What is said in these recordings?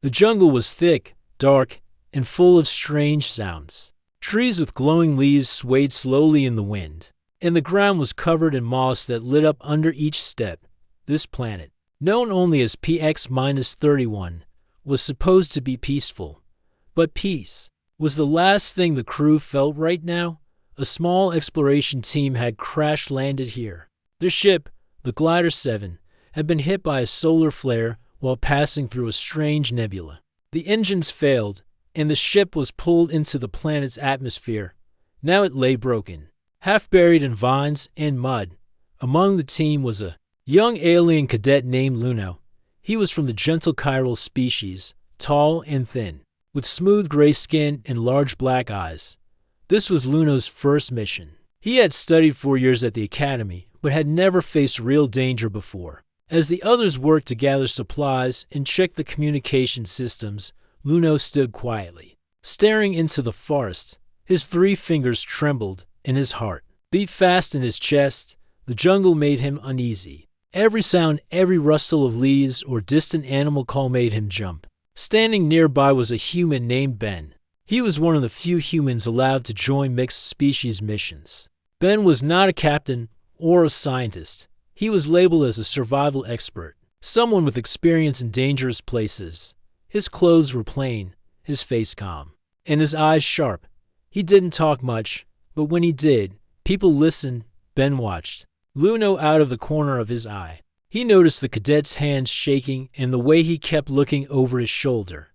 The jungle was thick, dark, and full of strange sounds. Trees with glowing leaves swayed slowly in the wind, and the ground was covered in moss that lit up under each step. This planet, known only as PX-31, was supposed to be peaceful. But peace was the last thing the crew felt right now. A small exploration team had crash-landed here. Their ship, the Glider 7, had been hit by a solar flare while passing through a strange nebula. The engines failed, and the ship was pulled into the planet's atmosphere. Now it lay broken, half buried in vines and mud. Among the team was a young alien cadet named Luno. He was from the gentle chiral species, tall and thin, with smooth gray skin and large black eyes. This was Luno's first mission. He had studied 4 years at the academy, but had never faced real danger before. As the others worked to gather supplies and check the communication systems, Luno stood quietly, staring into the forest. His 3 fingers trembled, and his heart beat fast in his chest. The jungle made him uneasy. Every sound, every rustle of leaves or distant animal call made him jump. Standing nearby was a human named Ben. He was one of the few humans allowed to join mixed species missions. Ben was not a captain or a scientist. He was labeled as a survival expert, someone with experience in dangerous places. His clothes were plain, his face calm, and his eyes sharp. He didn't talk much, but when he did, people listened. Ben watched Luno out of the corner of his eye. He noticed the cadet's hands shaking and the way he kept looking over his shoulder.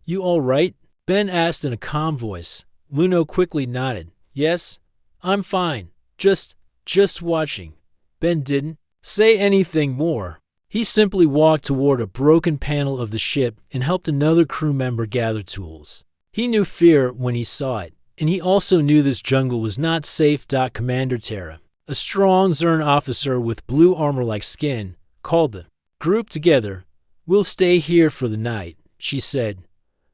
"You all right?" Ben asked in a calm voice. Luno quickly nodded. "Yes, I'm fine. Just watching." Ben didn't say anything more. He simply walked toward a broken panel of the ship and helped another crew member gather tools. He knew fear when he saw it, and he also knew this jungle was not safe. Commander Terra, a strong Zern officer with blue armor-like skin, called the group together. "We'll stay here for the night," she said.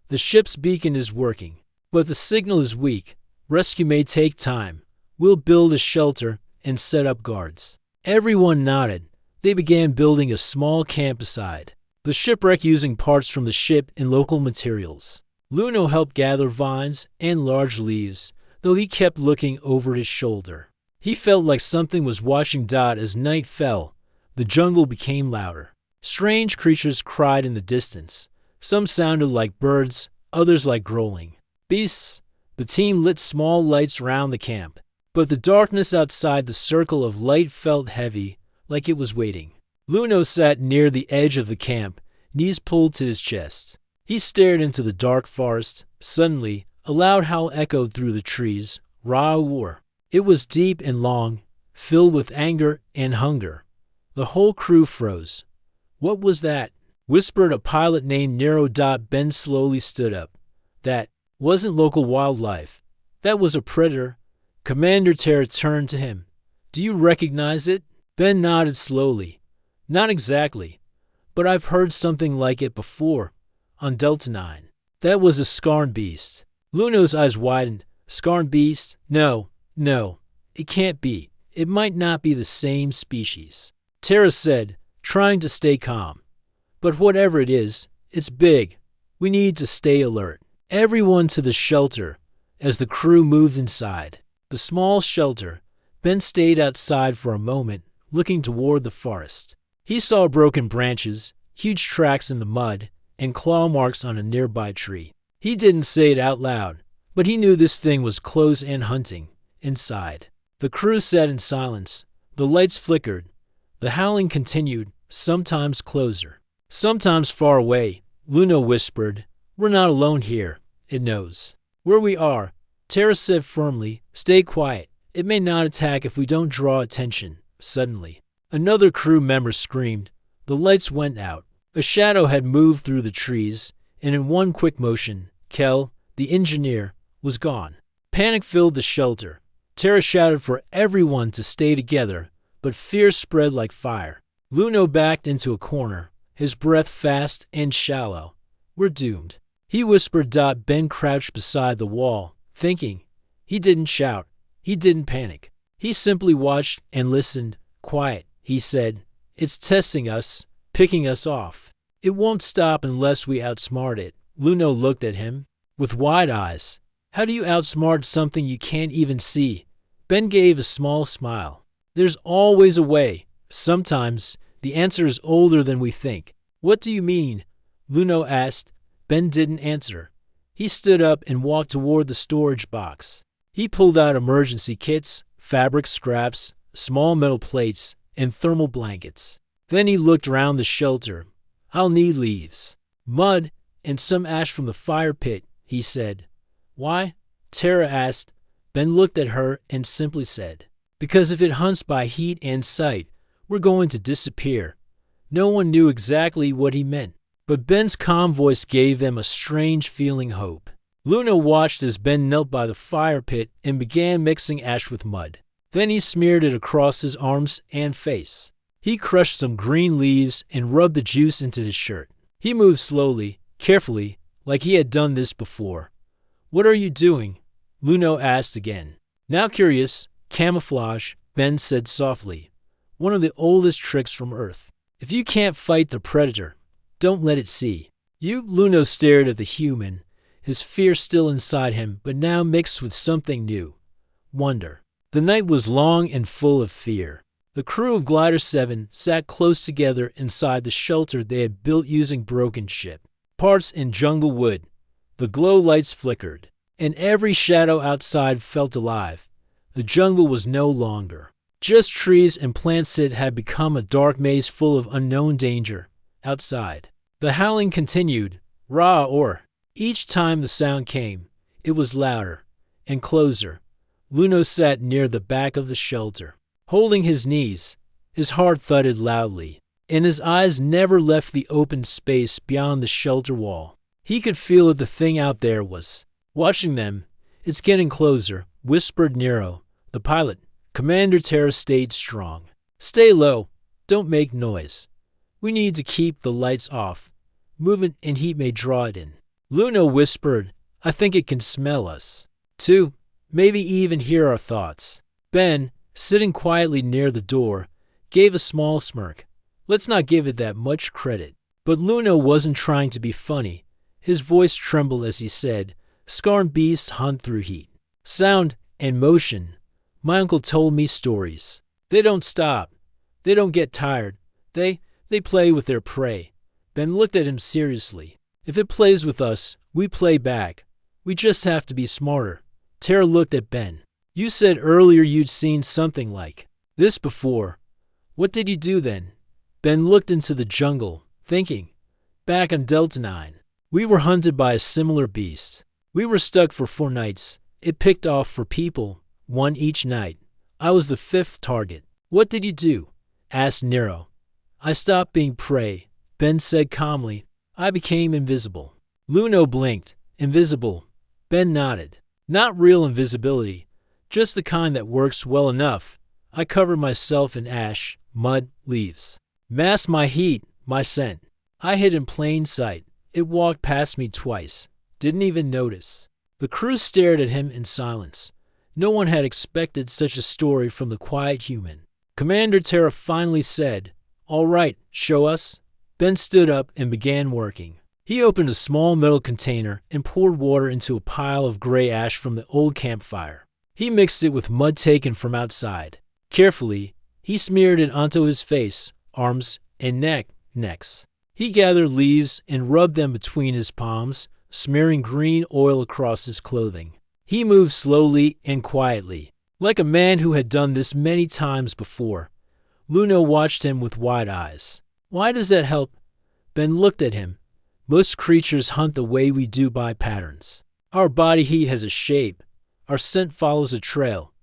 "The ship's beacon is working, but the signal is weak. Rescue may take time. We'll build a shelter and set up guards." Everyone nodded. They began building a small camp beside the shipwreck using parts from the ship and local materials. Luno helped gather vines and large leaves, though he kept looking over his shoulder. He felt like something was watching. As night fell, the jungle became louder. Strange creatures cried in the distance. Some sounded like birds, others like growling beasts. The team lit small lights around the camp, but the darkness outside the circle of light felt heavy, like it was waiting. Luno sat near the edge of the camp, knees pulled to his chest. He stared into the dark forest. Suddenly, a loud howl echoed through the trees. Ra war. It was deep and long, filled with anger and hunger. The whole crew froze. "What was that?" whispered a pilot named Nero. Ben slowly stood up. "That wasn't local wildlife. That was a predator." Commander Terra turned to him. "Do you recognize it?" Ben nodded slowly. "Not exactly, but I've heard something like it before, on Delta 9. That was a Scarn beast." Luno's eyes widened. "Scarn beast? No, it can't be. It might not be the same species," Terra said, trying to stay calm. "But whatever it is, it's big. We need to stay alert." Everyone to the shelter. As the crew moved inside the small shelter, Ben stayed outside for a moment, looking toward the forest. He saw broken branches, huge tracks in the mud, and claw marks on a nearby tree. He didn't say it out loud, but he knew this thing was close and hunting. Inside, the crew sat in silence. The lights flickered. The howling continued, sometimes closer, sometimes far away. Luno whispered, "We're not alone here. It knows where we are." Terra said firmly, "Stay quiet. It may not attack if we don't draw attention." Suddenly, another crew member screamed. The lights went out. A shadow had moved through the trees, and in one quick motion, Kel, the engineer, was gone. Panic filled the shelter. Terra shouted for everyone to stay together, but fear spread like fire. Luno backed into a corner, his breath fast and shallow. "We're doomed," he whispered. Ben crouched beside the wall, thinking. He didn't shout. He didn't panic. He simply watched and listened. "Quiet," he said. "It's testing us, picking us off. It won't stop unless we outsmart it. Luno looked at him with wide eyes. How do you outsmart something you can't even see? Ben gave a small smile. There's always a way. Sometimes the answer is older than we think. What do you mean? Luno asked. Ben didn't answer. He stood up and walked toward the storage box. He pulled out emergency kits, fabric scraps, small metal plates, and thermal blankets. Then he looked around the shelter. I'll need leaves, mud, and some ash from the fire pit, he said. Why? Tara asked. Ben looked at her and simply said, because if it hunts by heat and sight, we're going to disappear. No one knew exactly what he meant, but Ben's calm voice gave them a strange feeling hope. Luna watched as Ben knelt by the fire pit and began mixing ash with mud. Then he smeared it across his arms and face. He crushed some green leaves and rubbed the juice into his shirt. He moved slowly, carefully, like he had done this before. What are you doing? Luno asked again. Now curious, camouflage, Ben said softly. One of the oldest tricks from Earth. If you can't fight the predator, don't let it see. Luno stared at the human, his fear still inside him, but now mixed with something new. Wonder. The night was long and full of fear. The crew of Glider 7 sat close together inside the shelter they had built using broken ship parts and jungle wood. The glow lights flickered, and every shadow outside felt alive. The jungle was no longer just trees and plants. It had become a dark maze full of unknown danger. Outside, the howling continued, rah or. Each time the sound came, it was louder and closer. Luno sat near the back of the shelter, holding his knees. His heart thudded loudly, and his eyes never left the open space beyond the shelter wall. He could feel that the thing out there was watching them. It's getting closer, whispered Nero, the pilot. Commander Terra stayed strong. Stay low. Don't make noise. We need to keep the lights off. Movement and heat may draw it in. Luno whispered, I think it can smell us, too. Maybe even hear our thoughts. Ben, sitting quietly near the door, gave a small smirk. Let's not give it that much credit. But Luno wasn't trying to be funny. His voice trembled as he said, Scarred beasts hunt through heat, sound, and motion. My uncle told me stories. They don't stop. They don't get tired. They play with their prey. Ben looked at him seriously. If it plays with us, we play back. We just have to be smarter. Tara looked at Ben. You said earlier you'd seen something like this before. What did you do then? Ben looked into the jungle, thinking. Back on Delta 9, we were hunted by a similar beast. We were stuck for 4 nights. It picked off 4 people, 1 each night. I was the 5th target. What did you do? Asked Nero. I stopped being prey, Ben said calmly. I became invisible. Luno blinked. Invisible. Ben nodded. Not real invisibility, just the kind that works well enough. I covered myself in ash, mud, leaves. Masked my heat, my scent. I hid in plain sight. It walked past me twice. Didn't even notice. The crew stared at him in silence. No one had expected such a story from the quiet human. Commander Terra finally said, All right, show us. Ben stood up and began working. He opened a small metal container and poured water into a pile of gray ash from the old campfire. He mixed it with mud taken from outside. Carefully, he smeared it onto his face, arms, and necks. He gathered leaves and rubbed them between his palms, smearing green oil across his clothing. He moved slowly and quietly, like a man who had done this many times before. Luno watched him with wide eyes. Why does that help? Ben looked at him. Most creatures hunt the way we do by patterns. Our body heat has a shape. Our scent follows a trail.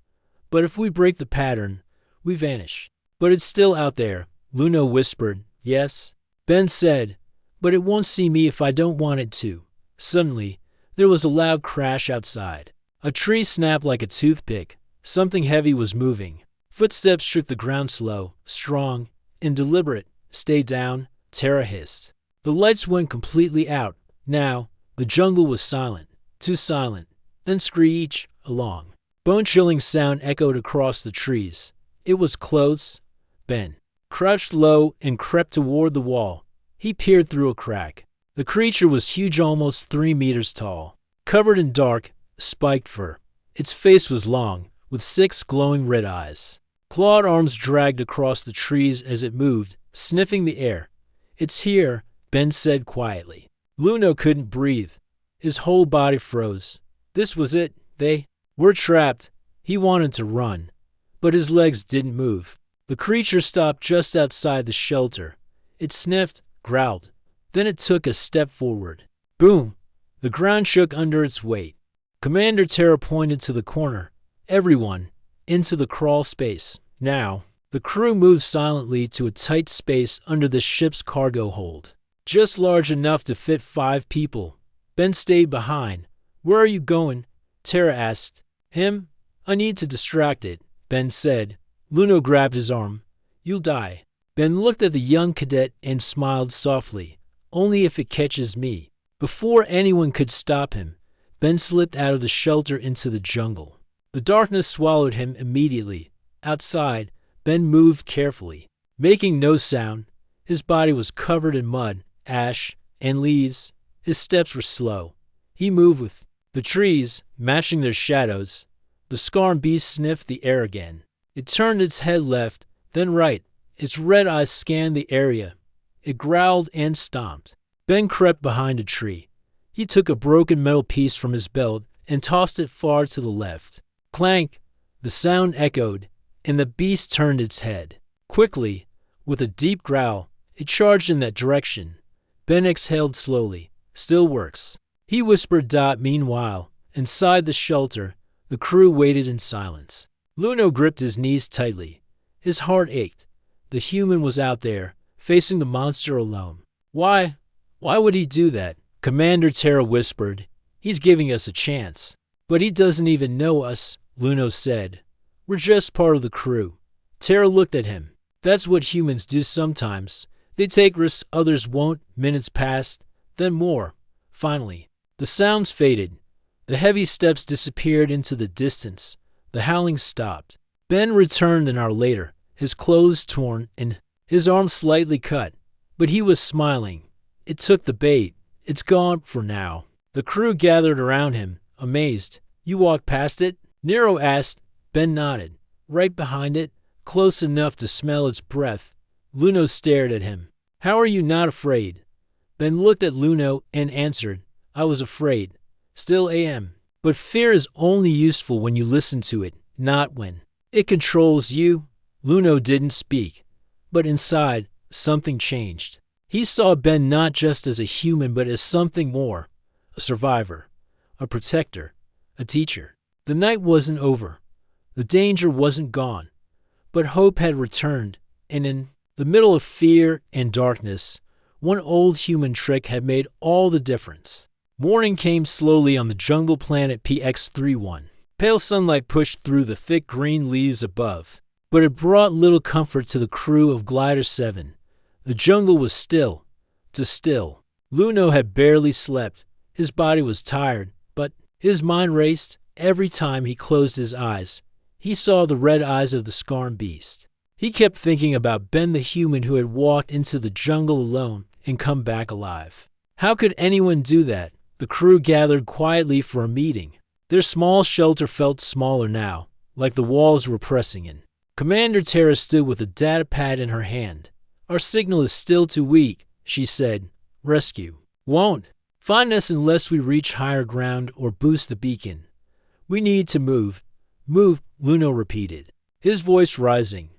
But if we break the pattern, we vanish. But it's still out there, Luno whispered. Yes? Ben said, but it won't see me if I don't want it to. Suddenly, there was a loud crash outside. A tree snapped like a toothpick. Something heavy was moving. Footsteps shook the ground slow, strong, and deliberate. Stay down, Tara hissed. The lights went completely out. Now, the jungle was silent. Too silent. Then screech along. Bone-chilling sound echoed across the trees. It was close. Ben crouched low and crept toward the wall. He peered through a crack. The creature was huge, almost 3 meters tall, covered in dark, spiked fur. Its face was long, with 6 glowing red eyes. Clawed arms dragged across the trees as it moved, sniffing the air. "It's here," Ben said quietly. Luno couldn't breathe. His whole body froze. This was it. They were trapped. He wanted to run, but his legs didn't move. The creature stopped just outside the shelter. It sniffed, growled. Then it took a step forward. Boom! The ground shook under its weight. Commander Terra pointed to the corner. "Everyone, into the crawl space, now." The crew moved silently to a tight space under the ship's cargo hold, just large enough to fit 5 people. Ben stayed behind. "Where are you going?" Terra asked. "Him? I need to distract it," Ben said. Luno grabbed his arm. "You'll die." Ben looked at the young cadet and smiled softly. "Only if it catches me." Before anyone could stop him, Ben slipped out of the shelter into the jungle. The darkness swallowed him immediately. Outside, Ben moved carefully, making no sound. His body was covered in mud, ash, and leaves. His steps were slow. He moved with the trees, matching their shadows. The scarred beast sniffed the air again. It turned its head left, then right. Its red eyes scanned the area. It growled and stomped. Ben crept behind a tree. He took a broken metal piece from his belt and tossed it far to the left. Clank! The sound echoed, and the beast turned its head. Quickly, with a deep growl, it charged in that direction. Ben exhaled slowly. "Still works," he whispered. Meanwhile, inside the shelter, the crew waited in silence. Luno gripped his knees tightly. His heart ached. The human was out there, facing the monster alone. Why would he do that?" Commander Terra whispered. "He's giving us a chance." "But he doesn't even know us," Luno said. "We're just part of the crew." Terra looked at him. "That's what humans do sometimes. They take risks others won't." Minutes passed, then more. Finally, the sounds faded. The heavy steps disappeared into the distance. The howling stopped. Ben returned an hour later, his clothes torn and his arm slightly cut, but he was smiling. "It took the bait. It's gone for now." The crew gathered around him, amazed. "You walked past it?" Nero asked. Ben nodded. "Right behind it, close enough to smell its breath." Luno stared at him. "How are you not afraid?" Ben looked at Luno and answered, "I was afraid. Still am. But fear is only useful when you listen to it, not when it controls you." Luno didn't speak, but inside, something changed. He saw Ben not just as a human but as something more. A survivor, a protector, a teacher. The night wasn't over. The danger wasn't gone. But hope had returned, and in the middle of fear and darkness, one old human trick had made all the difference. Morning came slowly on the jungle planet PX-31. Pale sunlight pushed through the thick green leaves above, but it brought little comfort to the crew of Glider 7. The jungle was still, too still. Luno had barely slept. His body was tired, but his mind raced. Every time he closed his eyes, he saw the red eyes of the scarred beast. He kept thinking about Ben the human who had walked into the jungle alone and come back alive. How could anyone do that? The crew gathered quietly for a meeting. Their small shelter felt smaller now, like the walls were pressing in. Commander Terra stood with a data pad in her hand. "Our signal is still too weak," she said. "Rescue won't find us unless we reach higher ground or boost the beacon. We need to move." "Move," Luno repeated, his voice rising.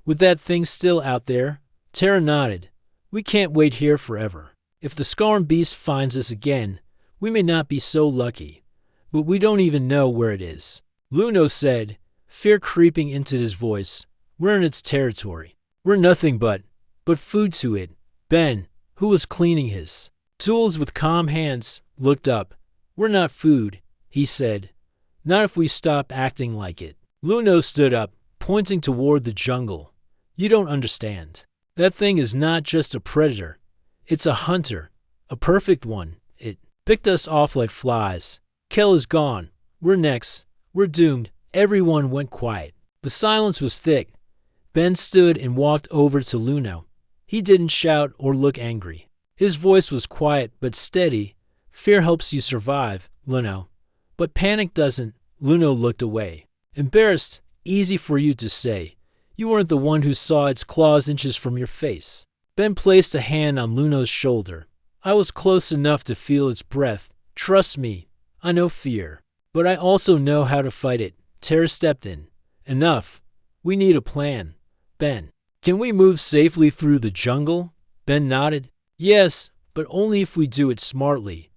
"With that thing still out there?" Terra nodded. "We can't wait here forever. If the scarred beast finds us again, we may not be so lucky. But we don't even know where it is." Luno said, fear creeping into his voice. "We're in its territory. We're nothing but food to it." Ben, who was cleaning his tools with calm hands, looked up. "We're not food," he said. "Not if we stop acting like it." Luno stood up, pointing toward the jungle. "You don't understand. That thing is not just a predator. It's a hunter, a perfect one. It picked us off like flies. Kel is gone. We're next. We're doomed." Everyone went quiet. The silence was thick. Ben stood and walked over to Luno. He didn't shout or look angry. His voice was quiet but steady. Fear helps you survive, Luno. But panic doesn't. Luno looked away. Embarrassed, easy for you to say. You weren't the one who saw its claws inches from your face. Ben placed a hand on Luno's shoulder. I was close enough to feel its breath. Trust me, I know fear. But I also know how to fight it. Tara stepped in. Enough. We need a plan. Ben, can we move safely through the jungle? Ben nodded. Yes, but only if we do it smartly.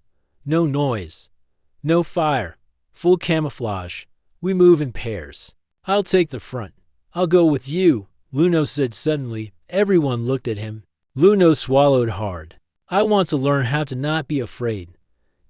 No noise. No fire. Full camouflage. We move in pairs. I'll take the front. I'll go with you, Luno said suddenly. Everyone looked at him. Luno swallowed hard. I want to learn how to not be afraid.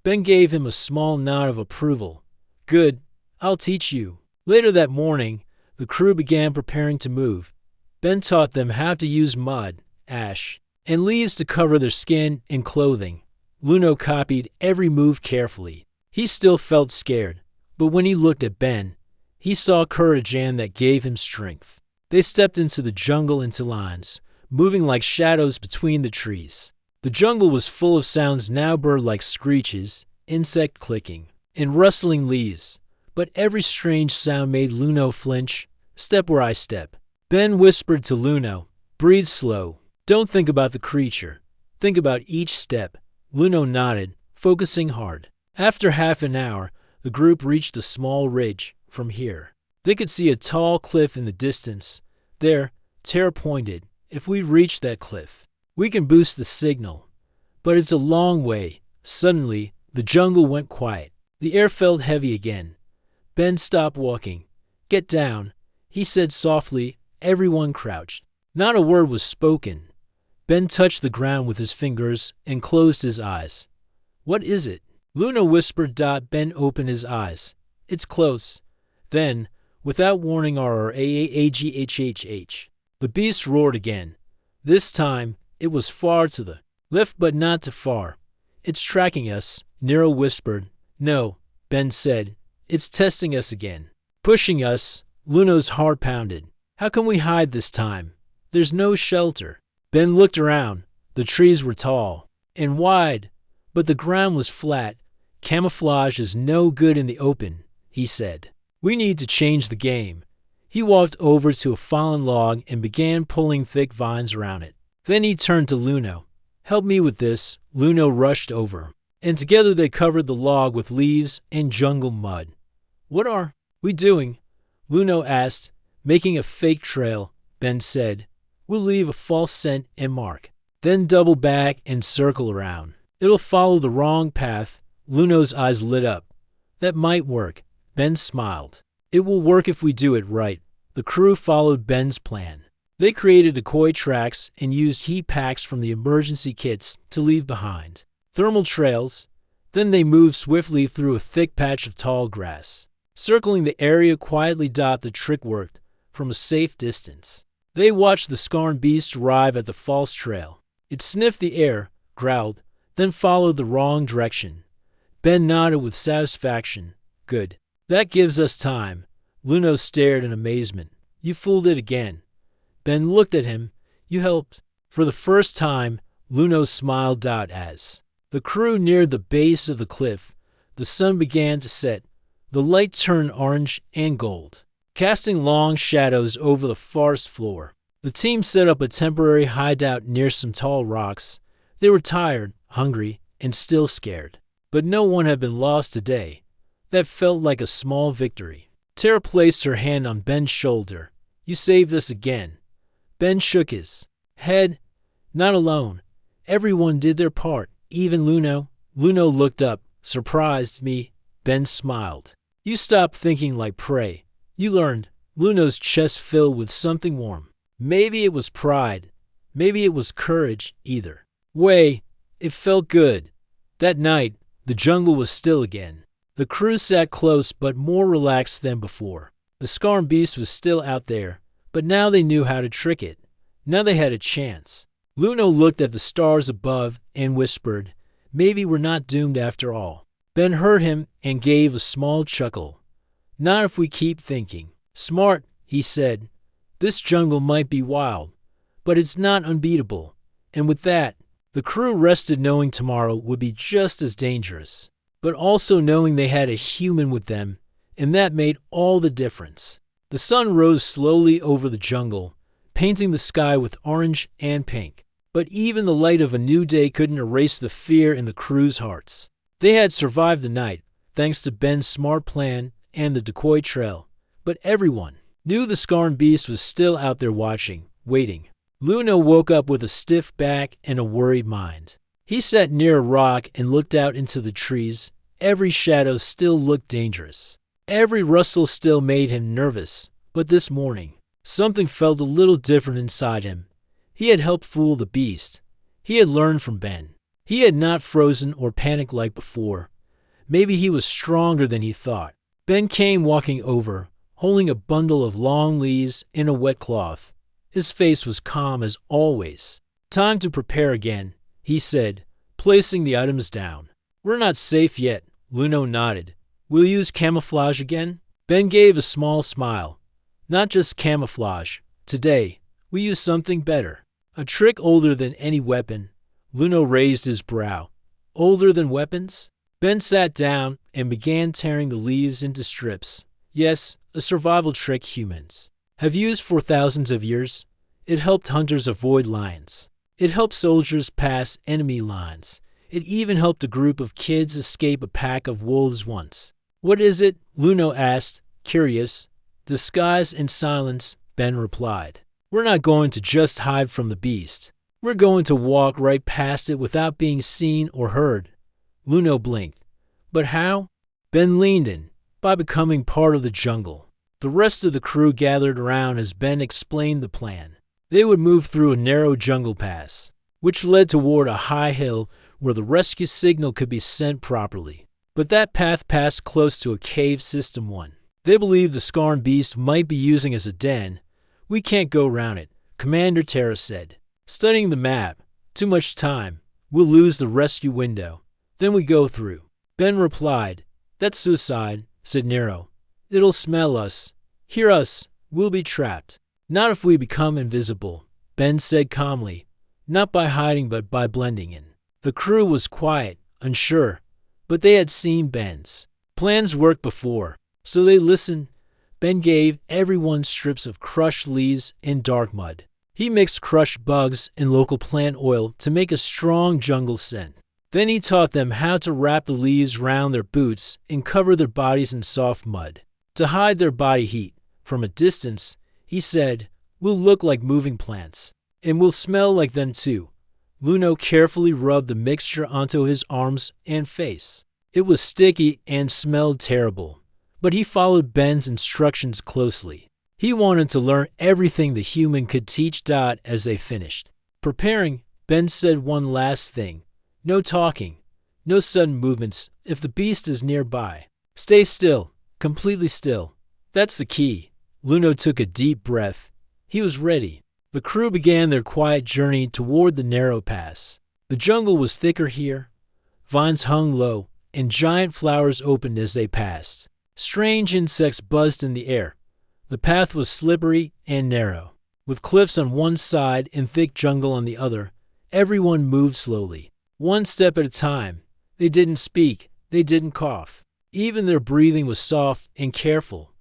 Ben gave him a small nod of approval. Good. I'll teach you. Later that morning, the crew began preparing to move. Ben taught them how to use mud, ash, and leaves to cover their skin and clothing. Luno copied every move carefully. He still felt scared, but when he looked at Ben, he saw courage and that gave him strength. They stepped into the jungle into lines, moving like shadows between the trees. The jungle was full of sounds now bird-like screeches, insect clicking, and rustling leaves. But every strange sound made Luno flinch. Step where I step. Ben whispered to Luno, breathe slow. Don't think about the creature. Think about each step. Luno nodded, focusing hard. After half an hour, the group reached a small ridge. From here, they could see a tall cliff in the distance. There, Tara pointed. If we reach that cliff, we can boost the signal. But it's a long way. Suddenly, the jungle went quiet. The air felt heavy again. Ben stopped walking. Get down, he said softly. Everyone crouched. Not a word was spoken. Ben touched the ground with his fingers and closed his eyes. What is it? Luno whispered. Ben opened his eyes. It's close. Then, without warning, the beast roared again. This time, it was far to the left but not too far. It's tracking us, Nero whispered. No, Ben said. It's testing us again. Pushing us. Luno's heart pounded. How can we hide this time? There's no shelter. Ben looked around. The trees were tall and wide, but the ground was flat. Camouflage is no good in the open, he said. We need to change the game. He walked over to a fallen log and began pulling thick vines around it. Then he turned to Luno. Help me with this. Luno rushed over, and together they covered the log with leaves and jungle mud. What are we doing? Luno asked. Making a fake trail, Ben said. We'll leave a false scent and mark. Then double back and circle around. It'll follow the wrong path. Luno's eyes lit up. That might work. Ben smiled. It will work if we do it right. The crew followed Ben's plan. They created decoy tracks and used heat packs from the emergency kits to leave behind thermal trails. Then they moved swiftly through a thick patch of tall grass. Circling the area quietly. The trick worked from a safe distance. They watched the scarred beast arrive at the false trail. It sniffed the air, growled, then followed the wrong direction. Ben nodded with satisfaction. Good. That gives us time. Luno stared in amazement. You fooled it again. Ben looked at him. You helped. For the first time, Luno smiled. As the crew neared the base of the cliff, the sun began to set. The light turned orange and gold, casting long shadows over the forest floor. The team set up a temporary hideout near some tall rocks. They were tired, hungry, and still scared. But no one had been lost today. That felt like a small victory. Tara placed her hand on Ben's shoulder. You saved us again. Ben shook his head. Not alone. Everyone did their part, even Luno. Luno looked up, surprised. Me. Ben smiled. You stopped thinking like prey. You learned. Luno's chest filled with something warm. Maybe it was pride. Maybe it was courage. Either way, it felt good. That night, the jungle was still again. The crew sat close but more relaxed than before. The scarred beast was still out there, but now they knew how to trick it. Now they had a chance. Luno looked at the stars above and whispered, maybe we're not doomed after all. Ben heard him and gave a small chuckle. Not if we keep thinking. Smart, he said. This jungle might be wild, but it's not unbeatable. And with that, The crew rested knowing tomorrow would be just as dangerous, but also knowing they had a human with them, and that made all the difference. The sun rose slowly over the jungle, painting the sky with orange and pink. But even the light of a new day couldn't erase the fear in the crew's hearts. They had survived the night, thanks to Ben's smart plan and the decoy trail. But everyone knew the Scarn Beast was still out there watching, waiting. Luna woke up with a stiff back and a worried mind. He sat near a rock and looked out into the trees. Every shadow still looked dangerous. Every rustle still made him nervous. But this morning, something felt a little different inside him. He had helped fool the beast. He had learned from Ben. He had not frozen or panicked like before. Maybe he was stronger than he thought. Ben came walking over, holding a bundle of long leaves in a wet cloth. His face was calm as always. "Time to prepare again," he said, placing the items down. "We're not safe yet," Luno nodded. "We'll use camouflage again?" Ben gave a small smile. "Not just camouflage. Today, we use something better. A trick older than any weapon." Luno raised his brow. "Older than weapons?" Ben sat down and began tearing the leaves into strips. "Yes, a survival trick humans have used for thousands of years. It helped hunters avoid lions. It helped soldiers pass enemy lines. It even helped a group of kids escape a pack of wolves once." "What is it?" Luno asked, curious. "Disguise and silence," Ben replied. "We're not going to just hide from the beast. We're going to walk right past it without being seen or heard." Luno blinked. "But how?" Ben leaned in. "By becoming part of the jungle." The rest of the crew gathered around as Ben explained the plan. They would move through a narrow jungle pass, which led toward a high hill where the rescue signal could be sent properly. But that path passed close to a cave system 1. They believed the Scarn Beast might be using as a den. "We can't go around it," Commander Terra said, studying the map. "Too much time. We'll lose the rescue window. Then we go through." Ben replied. "That's suicide," said Nero. "It'll smell us, hear us. We'll be trapped." "Not if we become invisible," Ben said calmly. "Not by hiding, but by blending in." The crew was quiet, unsure, but they had seen Ben's plans work before, so they listened. Ben gave everyone strips of crushed leaves and dark mud. He mixed crushed bugs and local plant oil to make a strong jungle scent. Then he taught them how to wrap the leaves round their boots and cover their bodies in soft mud to hide their body heat. From a distance, he said, "We'll look like moving plants, and we'll smell like them too." Luno carefully rubbed the mixture onto his arms and face. It was sticky and smelled terrible, but he followed Ben's instructions closely. He wanted to learn everything the human could teach Dot as they finished. Preparing, Ben said one last thing. "No talking, no sudden movements if the beast is nearby. Stay still, completely still. That's the key." Luno took a deep breath. He was ready. The crew began their quiet journey toward the narrow pass. The jungle was thicker here. Vines hung low, and giant flowers opened as they passed. Strange insects buzzed in the air. The path was slippery and narrow, with cliffs on one side and thick jungle on the other. Everyone moved slowly, one step at a time. They didn't speak. They didn't cough. Even their breathing was soft and careful.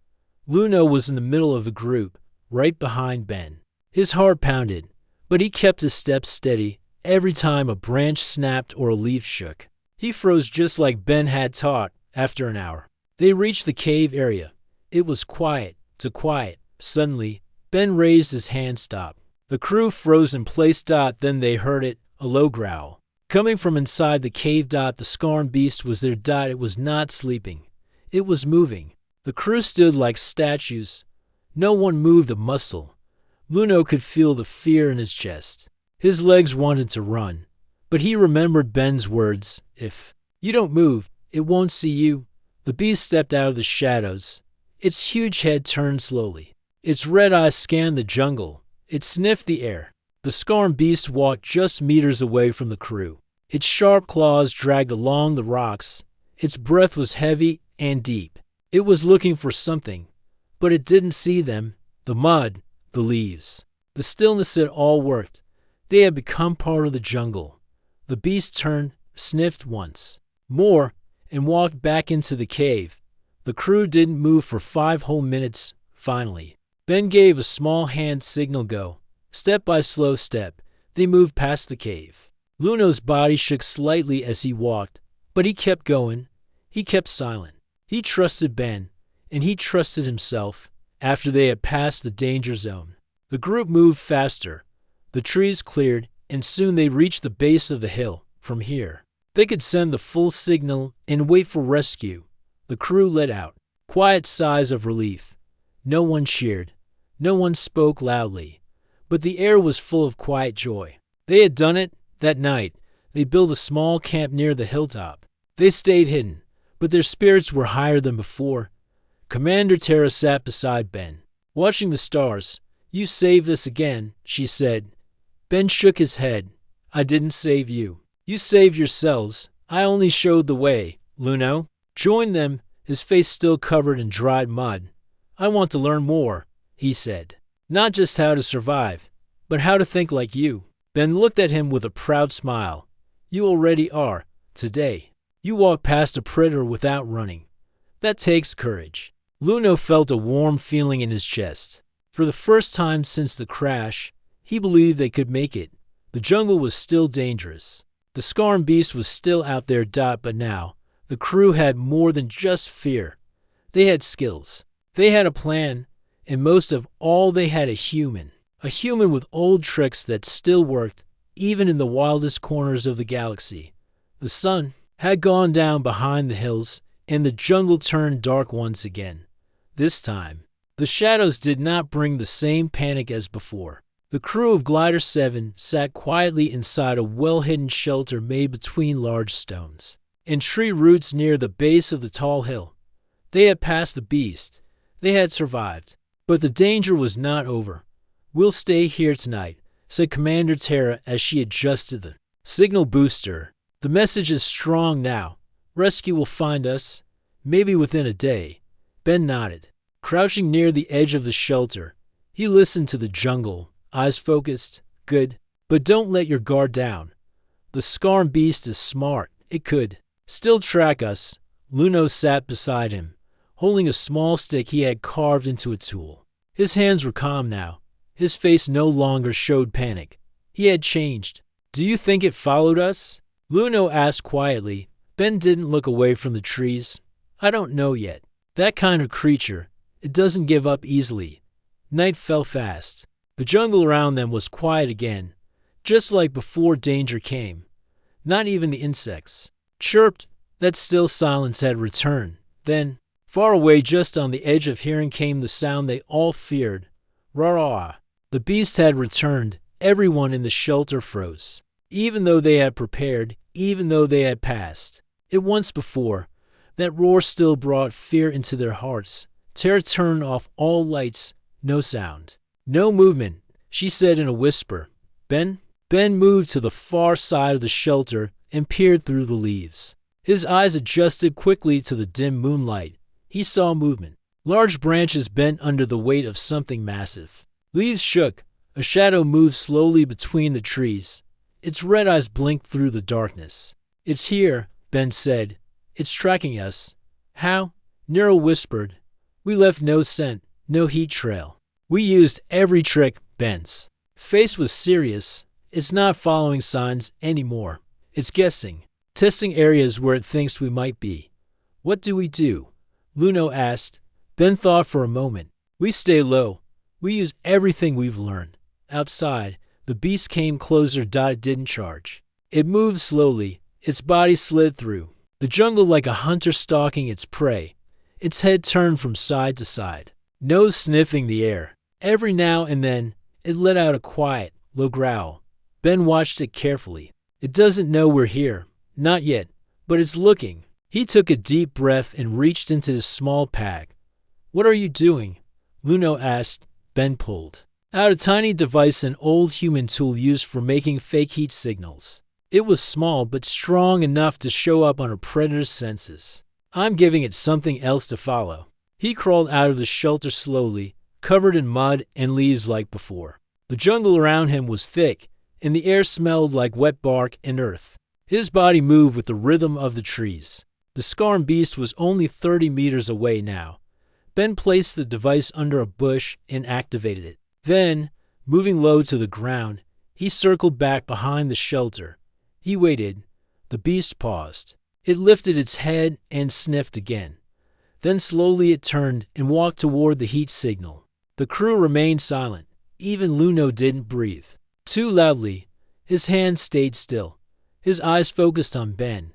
Luno was in the middle of the group, right behind Ben. His heart pounded, but he kept his steps steady every time a branch snapped or a leaf shook. He froze just like Ben had taught. After an hour, they reached the cave area. It was quiet to quiet. Suddenly, Ben raised his hand. "Stop." The crew froze in place. Then they heard it, a low growl. Coming from inside the cave. The Scarn Beast was there. It was not sleeping. It was moving. The crew stood like statues. No one moved a muscle. Luno could feel the fear in his chest. His legs wanted to run, but he remembered Ben's words. "If you don't move, it won't see you." The beast stepped out of the shadows. Its huge head turned slowly. Its red eyes scanned the jungle. It sniffed the air. The Scarn Beast walked just meters away from the crew. Its sharp claws dragged along the rocks. Its breath was heavy and deep. It was looking for something, but it didn't see them. The mud, the leaves, the stillness, it all worked. They had become part of the jungle. The beast turned, sniffed once more, and walked back into the cave. The crew didn't move for 5 whole minutes. Finally, Ben gave a small hand signal go. Step by slow step, they moved past the cave. Luno's body shook slightly as he walked, but he kept going. He kept silent. He trusted Ben, and he trusted himself. After they had passed the danger zone, the group moved faster. The trees cleared, and soon they reached the base of the hill. From here, they could send the full signal and wait for rescue. The crew let out quiet sighs of relief. No one cheered. No one spoke loudly. But the air was full of quiet joy. They had done it. That night, they built a small camp near the hilltop. They stayed hidden, but their spirits were higher than before. Commander Tara sat beside Ben, watching the stars. "You saved us again," she said. Ben shook his head. "I didn't save you. You saved yourselves. I only showed the way." Luno joined them, his face still covered in dried mud. "I want to learn more," he said. "Not just how to survive, but how to think like you." Ben looked at him with a proud smile. "You already are, today. You walk past a predator without running. That takes courage." Luno felt a warm feeling in his chest. For the first time since the crash, he believed they could make it. The jungle was still dangerous. The Scarn beast was still out there, but now, the crew had more than just fear. They had skills. They had a plan, and most of all, they had a human. A human with old tricks that still worked, even in the wildest corners of the galaxy. The sun had gone down behind the hills, and the jungle turned dark once again. This time, the shadows did not bring the same panic as before. The crew of Glider 7 sat quietly inside a well-hidden shelter made between large stones and tree roots near the base of the tall hill. They had passed the beast. They had survived. But the danger was not over. "We'll stay here tonight," said Commander Tara as she adjusted the signal booster. "The message is strong now. Rescue will find us, maybe within a day." Ben nodded. Crouching near the edge of the shelter, he listened to the jungle, eyes focused. "Good. But don't let your guard down. The Scarn beast is smart. It could still track us." Luno sat beside him, holding a small stick he had carved into a tool. His hands were calm now. His face no longer showed panic. He had changed. "Do you think it followed us?" Luno asked quietly. Ben didn't look away from the trees. "I don't know yet. That kind of creature, it doesn't give up easily." Night fell fast. The jungle around them was quiet again, just like before danger came. Not even the insects chirped. That still silence had returned. Then, far away just on the edge of hearing came the sound they all feared. Rah-rah. The beast had returned. Everyone in the shelter froze. Even though they had prepared, even though they had passed it once before, that roar still brought fear into their hearts. Tara turned off all lights. No sound. "No movement," she said in a whisper. Ben moved to the far side of the shelter and peered through the leaves. His eyes adjusted quickly to the dim moonlight. He saw movement. Large branches bent under the weight of something massive. Leaves shook. A shadow moved slowly between the trees. Its red eyes blinked through the darkness. "It's here," Ben said. "It's tracking us." "How?" Nero whispered. "We left no scent, no heat trail. We used every trick." Ben's face was serious. "It's not following signs anymore. It's guessing, testing areas where it thinks we might be." "What do we do?" Luno asked. Ben thought for a moment. "We stay low. We use everything we've learned." Outside, the beast came closer. It didn't charge. It moved slowly. Its body slid through the jungle like a hunter stalking its prey. Its head turned from side to side, nose sniffing the air. Every now and then, it let out a quiet, low growl. Ben watched it carefully. "It doesn't know we're here. Not yet. But it's looking." He took a deep breath and reached into his small pack. "What are you doing?" Luno asked. Ben pulled out a tiny device, an old human tool used for making fake heat signals. It was small but strong enough to show up on a predator's senses. "I'm giving it something else to follow." He crawled out of the shelter slowly, covered in mud and leaves like before. The jungle around him was thick, and the air smelled like wet bark and earth. His body moved with the rhythm of the trees. The scarred beast was only 30 meters away now. Ben placed the device under a bush and activated it. Then, moving low to the ground, he circled back behind the shelter. He waited. The beast paused. It lifted its head and sniffed again. Then slowly it turned and walked toward the heat signal. The crew remained silent. Even Luno didn't breathe. Too loudly, his hands stayed still. His eyes focused on Ben.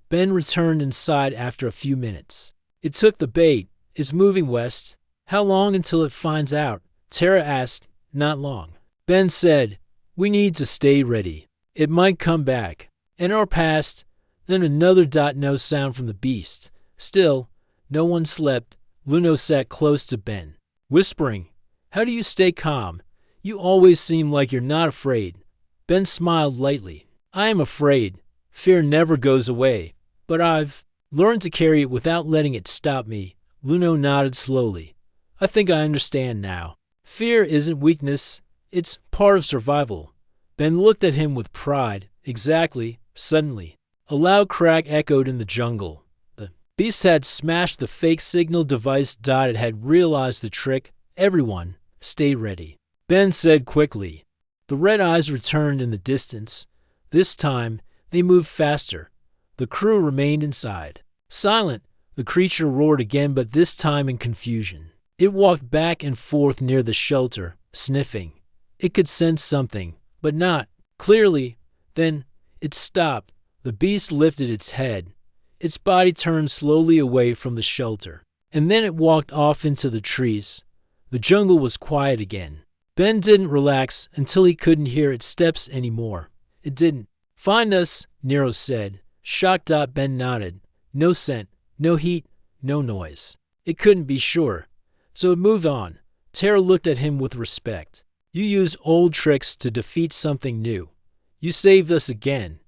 Ben returned inside after a few minutes. It took the bait. It's moving west. How long until it finds out? Tara asked. Not long. Ben said, we need to stay ready. It might come back. An hour passed, then another dot. No sound from the beast. Still, no one slept. Luno sat close to Ben, whispering, how do you stay calm? You always seem like you're not afraid. Ben smiled lightly. I am afraid. Fear never goes away. But I've learned to carry it without letting it stop me. Luno nodded slowly. I think I understand now. Fear isn't weakness. It's part of survival. Ben looked at him with pride. Exactly. Suddenly, a loud crack echoed in the jungle. The beast had smashed the fake signal device. It had realized the trick. Everyone, stay ready. Ben said quickly. The red eyes returned in the distance. This time, they moved faster. The crew remained inside. Silent, the creature roared again, but this time in confusion. It walked back and forth near the shelter, sniffing. It could sense something, but not clearly. Then it stopped. The beast lifted its head. Its body turned slowly away from the shelter, and then it walked off into the trees. The jungle was quiet again. Ben didn't relax until he couldn't hear its steps anymore. It didn't find us, Nero said. Shocked. Ben nodded. No scent, no heat, no noise. It couldn't be sure, so it moved on. Tara looked at him with respect. You use old tricks to defeat something new. You saved us again.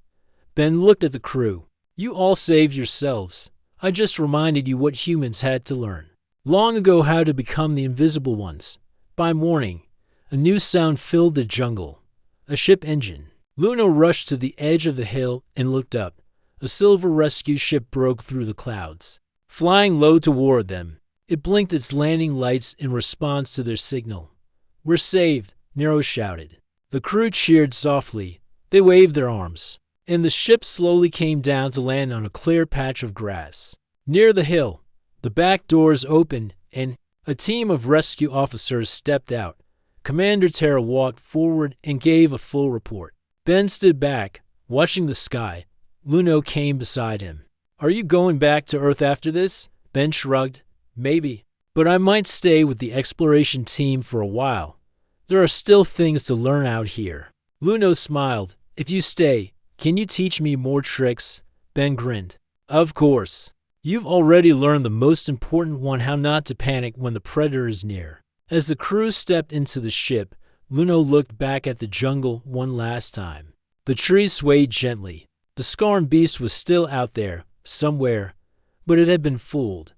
Ben looked at the crew. You all saved yourselves. I just reminded you what humans had to learn long ago, how to become the invisible ones. By morning, a new sound filled the jungle. A ship engine. Luno rushed to the edge of the hill and looked up. A silver rescue ship broke through the clouds, flying low toward them. It blinked its landing lights in response to their signal. We're saved, Nero shouted. The crew cheered softly. They waved their arms, and the ship slowly came down to land on a clear patch of grass. Near the hill, the back doors opened, and a team of rescue officers stepped out. Commander Tara walked forward and gave a full report. Ben stood back, watching the sky. Luno came beside him. Are you going back to Earth after this? Ben shrugged. Maybe, but I might stay with the exploration team for a while. There are still things to learn out here. Luno smiled. If you stay, can you teach me more tricks? Ben grinned. Of course. You've already learned the most important one, how not to panic when the predator is near. As the crew stepped into the ship, Luno looked back at the jungle one last time. The trees swayed gently. The scarred beast was still out there, somewhere, but it had been fooled,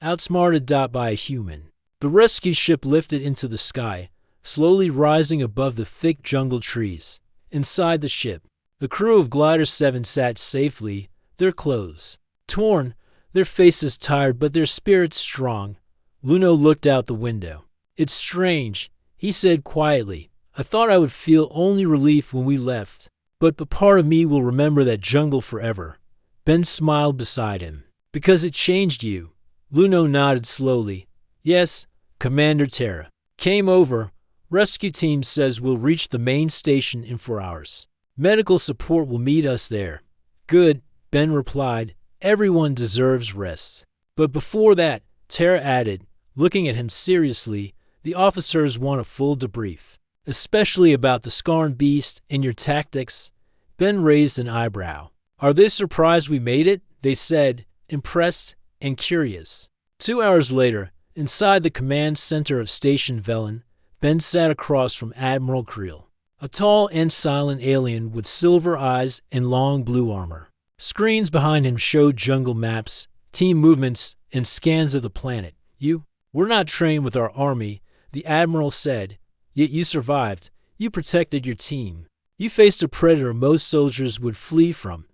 outsmarted by a human. The rescue ship lifted into the sky, slowly rising above the thick jungle trees. Inside the ship, the crew of Glider 7 sat safely, their clothes torn, their faces tired but their spirits strong. Luno looked out the window. It's strange, he said quietly. I thought I would feel only relief when we left. But part of me will remember that jungle forever. Ben smiled beside him. Because it changed you. Luno nodded slowly. Yes, Commander Tara. Came over. Rescue team says we'll reach the main station in 4 hours. Medical support will meet us there. Good, Ben replied. Everyone deserves rest. But before that, Tara added, looking at him seriously, the officers want a full debrief, especially about the scarred beast and your tactics. Ben raised an eyebrow. Are they surprised we made it? They said, impressed and curious. 2 hours later, inside the command center of Station Velen, Ben sat across from Admiral Creel, a tall and silent alien with silver eyes and long blue armor. Screens behind him showed jungle maps, team movements, and scans of the planet. You were not trained with our army, the Admiral said, yet you survived. You protected your team. You faced a predator most soldiers would flee from.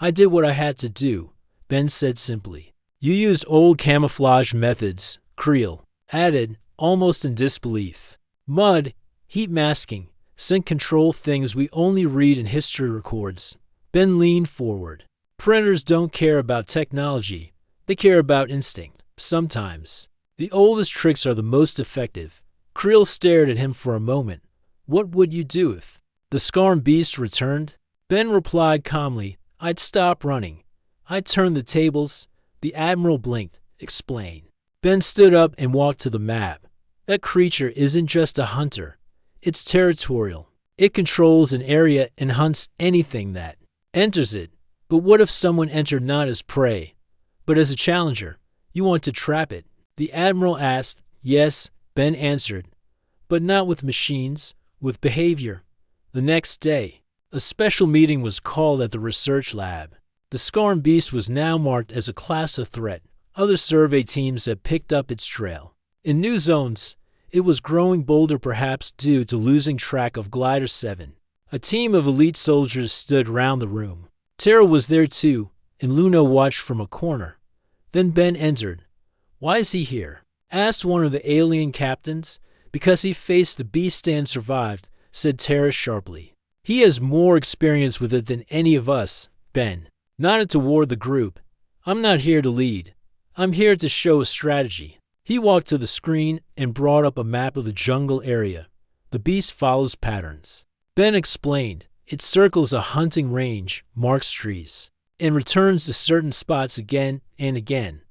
I did what I had to do, Ben said simply. You used old camouflage methods, Creel added, almost in disbelief. Mud, heat masking, sync control things we only read in history records. Ben leaned forward. Predators don't care about technology. They care about instinct, sometimes. The oldest tricks are the most effective. Creel stared at him for a moment. What would you do if the Scarm beast returned? Ben replied calmly, I'd stop running. I'd turn the tables. The Admiral blinked. Explain. Ben stood up and walked to the map. That creature isn't just a hunter. It's territorial. It controls an area and hunts anything that enters it. But what if someone entered not as prey, but as a challenger? You want to trap it? The Admiral asked. Yes, Ben answered. But not with machines, with behavior. The next day, a special meeting was called at the research lab. The Scarm beast was now marked as a class of threat. Other survey teams had picked up its trail. In new zones, it was growing bolder, perhaps due to losing track of Glider 7. A team of elite soldiers stood round the room. Tara was there too, and Luna watched from a corner. Then Ben entered. Why is he here? Asked one of the alien captains. Because he faced the beast and survived, said Tara sharply. He has more experience with it than any of us, Ben nodded toward the group. I'm not here to lead. I'm here to show a strategy. He walked to the screen and brought up a map of the jungle area. The beast follows patterns. Ben explained. It circles a hunting range, marks trees, and returns to certain spots again and again.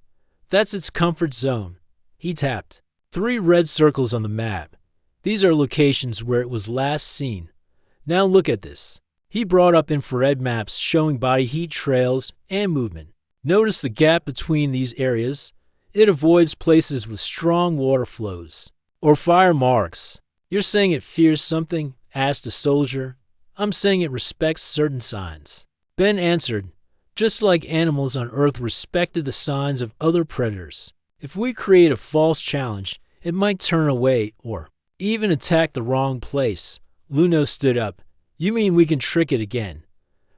That's its comfort zone. He tapped. 3 red circles on the map. These are locations where it was last seen. Now look at this. He brought up infrared maps showing body heat trails and movement. Notice the gap between these areas. It avoids places with strong water flows or fire marks. You're saying it fears something? Asked a soldier. I'm saying it respects certain signs. Ben answered, just like animals on Earth respected the signs of other predators. If we create a false challenge, it might turn away or even attack the wrong place. Luno stood up. You mean we can trick it again?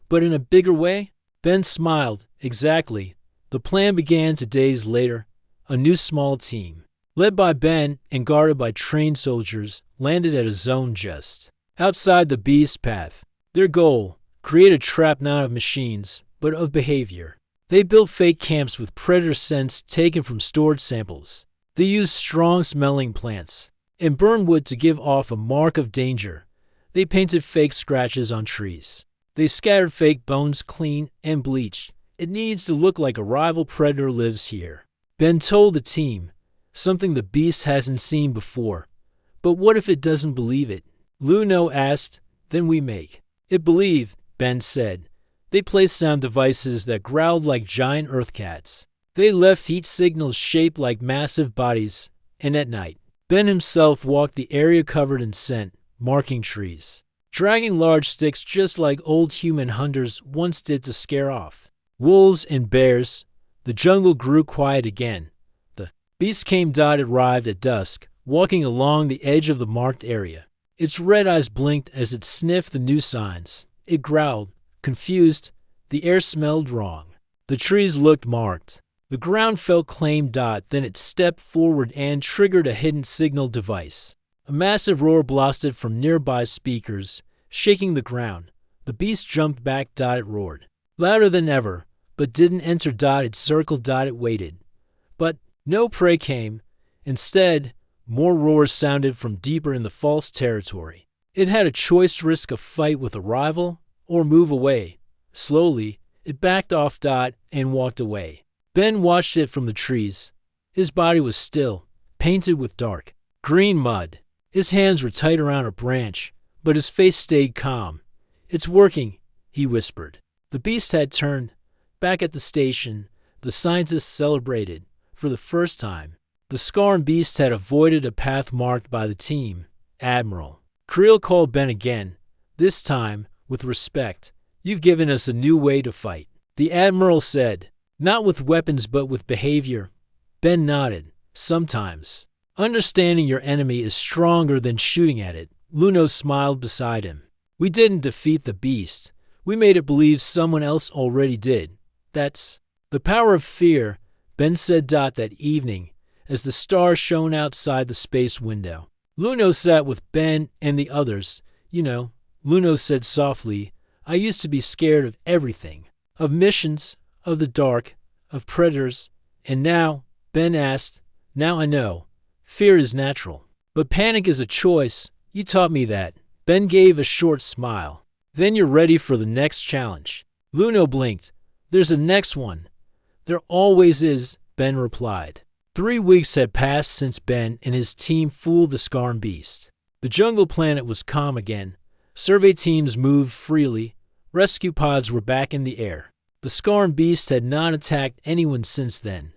But in a bigger way? Ben smiled. Exactly. The plan began 2 days later. A new small team, led by Ben and guarded by trained soldiers, landed at a zone just outside the beast path. Their goal, create a trap not of machines, but of behavior. They built fake camps with predator scents taken from stored samples. They used strong-smelling plants and burned wood to give off a mark of danger. They painted fake scratches on trees. They scattered fake bones clean and bleached. It needs to look like a rival predator lives here. Ben told the team, something the beast hasn't seen before. But what if it doesn't believe it? Luno asked. Then we make it believe, Ben said. They placed sound devices that growled like giant earth cats. They left heat signals shaped like massive bodies. And at night, Ben himself walked the area covered in scent, marking trees, dragging large sticks just like old human hunters once did to scare off wolves and bears. The jungle grew quiet again. The beast arrived at dusk, walking along the edge of the marked area. Its red eyes blinked as it sniffed the new signs. It growled, confused. The air smelled wrong. The trees looked marked. The ground felt claim. Then it stepped forward and triggered a hidden signal device. A massive roar blasted from nearby speakers, shaking the ground. The beast jumped back. It roared, louder than ever, but didn't enter. It circled. It waited. But no prey came. Instead, more roars sounded from deeper in the false territory. It had a choice: risk a fight with a rival or move away. Slowly, it backed off. And walked away. Ben watched it from the trees. His body was still, painted with dark green mud. His hands were tight around a branch, but his face stayed calm. It's working, he whispered. The beast had turned. Back at the station, the scientists celebrated. For the first time, the Scarm beast had avoided a path marked by the team. Admiral. Creel called Ben again, this time with respect. You've given us a new way to fight. The Admiral said, not with weapons but with behavior. Ben nodded. Sometimes. Understanding your enemy is stronger than shooting at it. Luno smiled beside him. We didn't defeat the beast. We made it believe someone else already did. That's the power of fear, Ben said that evening as the stars shone outside the space window. Luno sat with Ben and the others. You know, Luno said softly, I used to be scared of everything. Of missions, of the dark, of predators. And now, Ben asked, now I know. Fear is natural. But panic is a choice. You taught me that. Ben gave a short smile. Then you're ready for the next challenge. Luno blinked. There's a next one. There always is, Ben replied. 3 weeks had passed since Ben and his team fooled the Scarn Beast. The jungle planet was calm again. Survey teams moved freely. Rescue pods were back in the air. The Scarn Beast had not attacked anyone since then.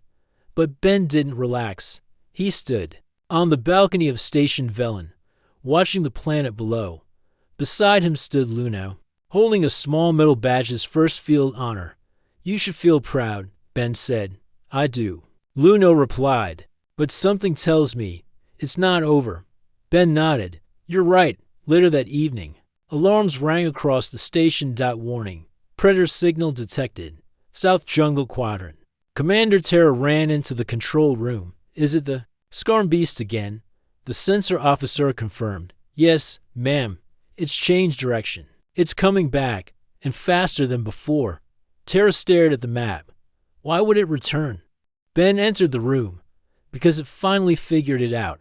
But Ben didn't relax. He stood on the balcony of Station Velen, watching the planet below. Beside him stood Luno, holding a small metal badge, his first field honor. You should feel proud, Ben said. I do. Luno replied. But something tells me it's not over. Ben nodded. You're right. Later that evening, alarms rang across the station. Warning. Predator signal detected. South Jungle Quadrant. Commander Terra ran into the control room. Is it the Scarn Beast again? The sensor officer confirmed. Yes, ma'am. It's changed direction. It's coming back, and faster than before. Terra stared at the map. Why would it return? Ben entered the room. Because it finally figured it out.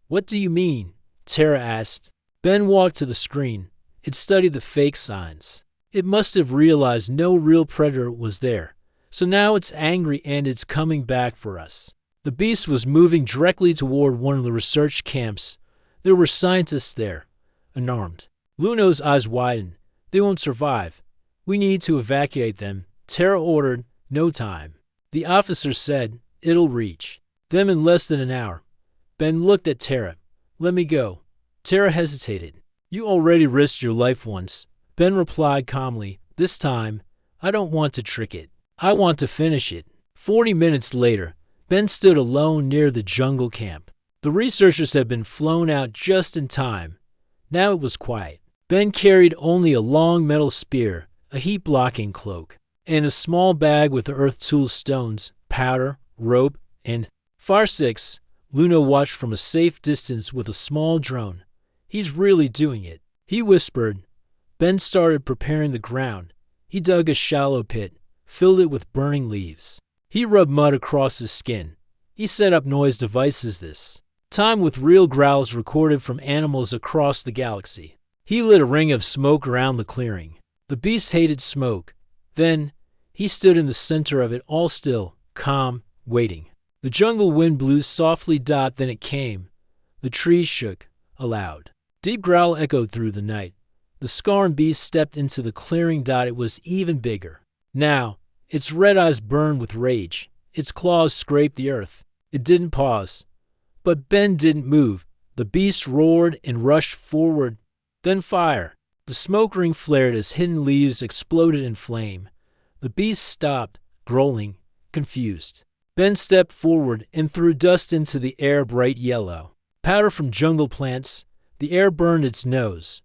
What do you mean? Terra asked. Ben walked to the screen. It studied the fake signs. It must have realized no real predator was there. So now it's angry and it's coming back for us. The beast was moving directly toward one of the research camps. There were scientists there, unarmed. Luno's eyes widened. They won't survive. We need to evacuate them. Terra ordered. No time. The officer said, it'll reach them in less than an hour. Ben looked at Terra. Let me go. Terra hesitated. You already risked your life once. Ben replied calmly. This time, I don't want to trick it. I want to finish it. 40 minutes later, Ben stood alone near the jungle camp. The researchers had been flown out just in time. Now it was quiet. Ben carried only a long metal spear, a heat-blocking cloak, and a small bag with earth tools, stones, powder, rope, and fire sticks. Luno watched from a safe distance with a small drone. He's really doing it, he whispered. Ben started preparing the ground. He dug a shallow pit, filled it with burning leaves. He rubbed mud across his skin. He set up noise devices this time with real growls recorded from animals across the galaxy. He lit a ring of smoke around the clearing. The beast hated smoke. Then, he stood in the center of it, all still, calm, waiting. The jungle wind blew softly. Then it came. The trees shook, aloud. Deep growl echoed through the night. The Scarn Beast stepped into the clearing. It was even bigger. Now, its red eyes burned with rage. Its claws scraped the earth. It didn't pause. But Ben didn't move. The beast roared and rushed forward. Then fire. The smoke ring flared as hidden leaves exploded in flame. The beast stopped, growling, confused. Ben stepped forward and threw dust into the air, bright yellow. Powder from jungle plants. The air burned its nose.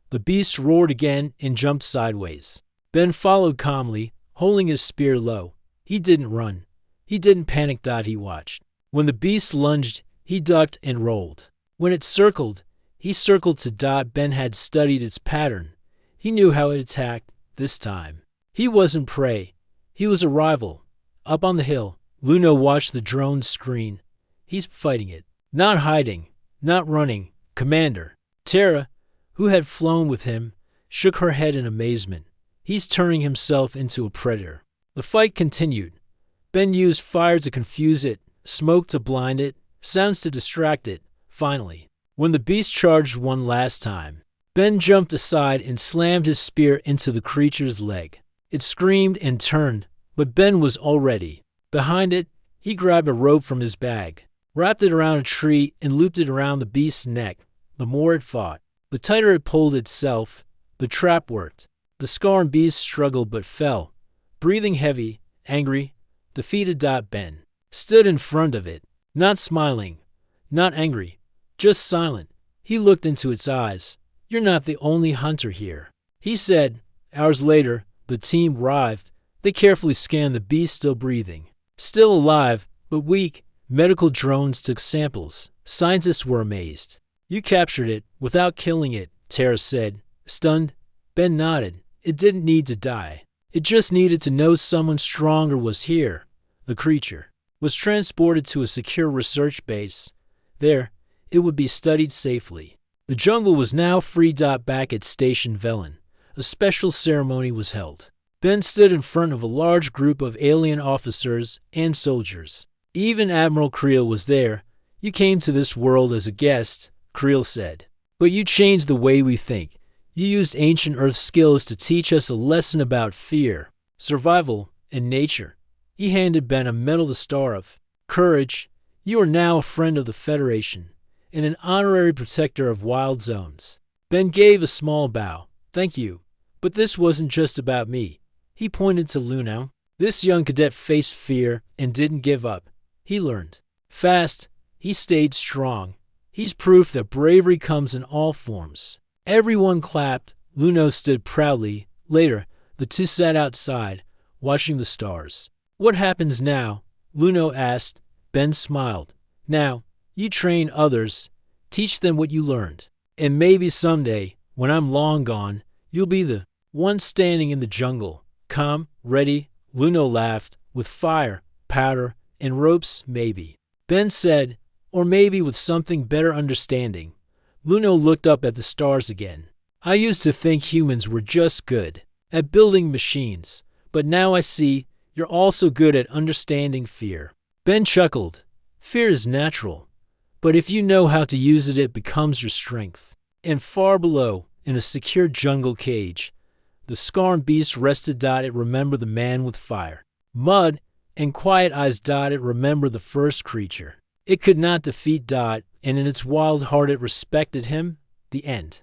The beast roared again and jumped sideways. Ben followed calmly, holding his spear low. He didn't run. He didn't panic. He watched. When the beast lunged, he ducked and rolled. When it circled, he circled to. Ben had studied its pattern. He knew how it attacked this time. He wasn't prey. He was a rival. Up on the hill, Luno watched the drone screen. He's fighting it. Not hiding. Not running. Commander. Terra, who had flown with him, shook her head in amazement. He's turning himself into a predator. The fight continued. Ben used fire to confuse it, smoke to blind it, sounds to distract it. Finally, when the beast charged one last time, Ben jumped aside and slammed his spear into the creature's leg. It screamed and turned, but Ben was already behind it. He grabbed a rope from his bag, wrapped it around a tree, and looped it around the beast's neck. The more it fought, the tighter it pulled itself. The trap worked. The Scarn Beast struggled but fell, breathing heavy, angry, defeated. Ben stood in front of it, not smiling, not angry, just silent. He looked into its eyes. You're not the only hunter here, he said. Hours later, the team arrived. They carefully scanned the beast, still breathing. Still alive, but weak. Medical drones took samples. Scientists were amazed. You captured it without killing it, Tara said. Stunned, Ben nodded. It didn't need to die. It just needed to know someone stronger was here. The creature was transported to a secure research base. There, it would be studied safely. The jungle was now free. Back at Station Velen, a special ceremony was held. Ben stood in front of a large group of alien officers and soldiers. Even Admiral Creel was there. You came to this world as a guest, Creel said. But you changed the way we think. You used ancient Earth skills to teach us a lesson about fear, survival, and nature. He handed Ben a medal, the Star of Courage. You are now a friend of the Federation and an honorary protector of wild zones. Ben gave a small bow. Thank you. But this wasn't just about me. He pointed to Luno. This young cadet faced fear and didn't give up. He learned fast. He stayed strong. He's proof that bravery comes in all forms. Everyone clapped. Luno stood proudly. Later, the two sat outside, watching the stars. What happens now? Luno asked. Ben smiled. Now, you train others. Teach them what you learned. And maybe someday, when I'm long gone, you'll be the one standing in the jungle. Calm, ready. Luno laughed. With fire, powder, and ropes, maybe. Ben said, or maybe with something better understanding. Luno looked up at the stars again. I used to think humans were just good at building machines, but now I see you're also good at understanding fear. Ben chuckled. Fear is natural, but if you know how to use it, it becomes your strength. And far below, in a secure jungle cage, the scarred beast rested. It remembered the man with fire, mud, and quiet eyes. It remembered the first creature. It could not defeat. And in its wild heart it respected him. The end.